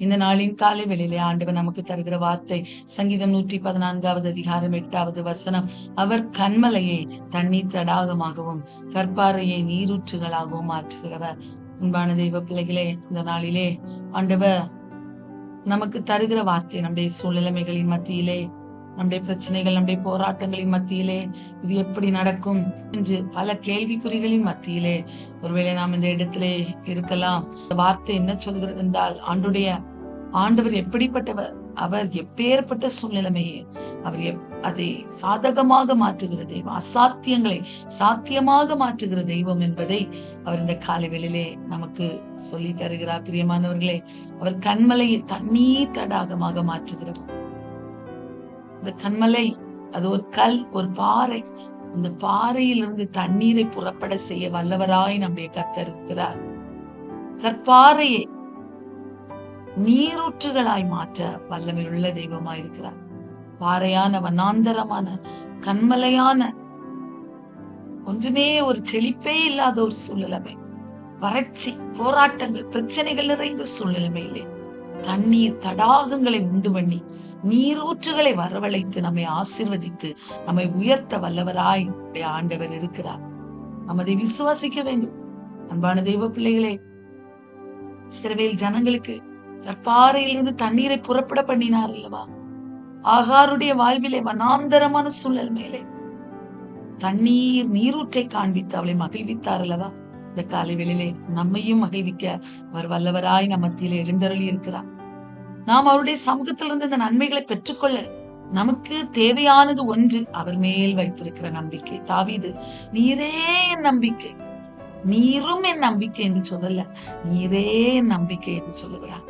இந்த நாளின் காலை வேளையிலே ஆண்டவர் நமக்கு தருகிற வார்த்தை சங்கீதம் 114வது அதிகாரம் 8வது வசனம். அவர் கன்மலையை தண்ணீர் தடாகமாகவும் கற்பாறையை நீரூற்றுகளாகவும் மாற்றுகிறவர். அன்பான தெய்வ பிள்ளைகளே, இந்த நாளிலே ஆண்டவர் நமக்கு தருகிற வார்த்தை நம்முடைய சூழ்நிலைமைகளின் மத்தியிலே, நம்முடைய பிரச்சனைகள், நம்முடைய போராட்டங்களின் மத்தியிலே இது எப்படி நடக்கும் என்று பல கேள்விக்குறிகளின் மத்தியிலே ஒருவேளை நாம் இந்த இடத்திலே இருக்கலாம். வார்த்தை என்ன சொல்கிறது என்றால், ஆண்டவர் எப்படிப்பட்டவர், அவர் எப்பேற்பட்ட சூழ்நிலைமையே அவர் அதை சாதகமாக மாற்றுகிற தெய்வம், அசாத்தியங்களை சாத்தியமாக மாற்றுகிற தெய்வம் என்பதை அவர் இந்த காலைவேளையிலே நமக்கு சொல்லி தருகிறார். பிரியமானவர்களே, அவர் கன்மலையை தண்ணீர் தடாகமாக மாற்றுகிறவர். இந்த கன்மலை அது ஒரு கல், ஒரு பாறை. அந்த பாறையிலிருந்து தண்ணீரை புறப்பட செய்ய வல்லவராய் நம்முடைய கர்த்தர் இருக்கிறார். கற்பாறையை நீரூற்றுகளாய் மாற்ற வல்லமையுள்ள தெய்வமாய் இருக்கிறார். பாறையான, வனாந்தரமான, கன்மலையான, ஒன்றுமே ஒரு செழிப்பே இல்லாத ஒரு சூழ்நிலைமை, வறட்சி, போராட்டங்கள், பிரச்சனைகள் நிறைந்த சூழ்நிலைமையிலே தண்ணீர் தடாகங்களை உண்டு பண்ணி நீரூற்றுகளை வரவழைத்து நம்மை ஆசீர்வதித்து நம்மை உயர்த்த வல்லவராய் ஆண்டவர் இருக்கிறார். நாம் அதை விசுவாசிக்க வேண்டும். அன்பான தெய்வ பிள்ளைகளே, இஸ்ரவேல் ஜனங்களுக்கு கற்பாறையிலிருந்து தண்ணீரை புறப்பட பண்ணினார் அல்லவா? ஆகாருடைய வாழ்விலே வனாந்தரமான சூழல் மேலே நீரூற்றை காண்பித்து அவளை மகிழ்வித்தார் அல்லவா? இந்த காலை வேளையிலே நம்மையும் மகிழ்விக்க அவர் வல்லவராய் நம் மத்தியிலே எழுந்தருளி இருக்கிறார். நாம் அவருடைய சமூகத்திலிருந்து இந்த நன்மைகளை பெற்றுக்கொள்ள நமக்கு தேவையானது ஒன்று, அவர் மேல் வைத்திருக்கிற நம்பிக்கை. தாவீது, நீரே என் நம்பிக்கை, நீரும் என் நம்பிக்கை என்று சொல்லல, நீரே என் நம்பிக்கை என்று சொல்லுகிறார்.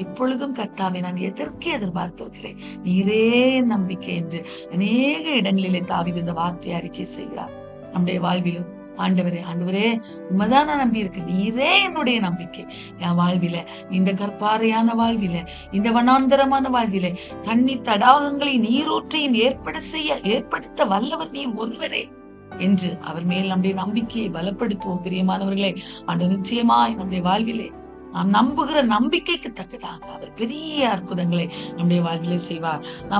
இப்பொழுதும் கர்த்தாவை நான் எதற்கு எதிர்பார்த்திருக்கிறேன், நீரே என் நம்பிக்கை என்று அநேக இடங்களிலே தாவீது இந்த வார்த்தையை அறிக்கை செய்கிறார். நம்முடைய வாழ்விலும் ஆண்டவரே உண்மைதான் நான் நம்பி இருக்கேன், நீரே என்னுடைய நம்பிக்கை. என் வாழ்வில, இந்த கற்பாறையான வாழ்வில, இந்த வனாந்தரமான வாழ்வில தண்ணீர் தடாகங்களை நீரூற்றையும் ஏற்படுத்த வல்லவர் நீர் ஒருவரே என்று அவர் மேல் நம்முடைய நம்பிக்கையை பலப்படுத்துவோம். பிரியமானவர்களே, ஆண்டவர் நிச்சயமாய் நம்முடைய வாழ்விலே நாம் நம்புகிற நம்பிக்கைக்கு தக்கதாக அவர் பெரிய அற்புதங்களை நம்முடைய வாழ்விலே செய்வார்.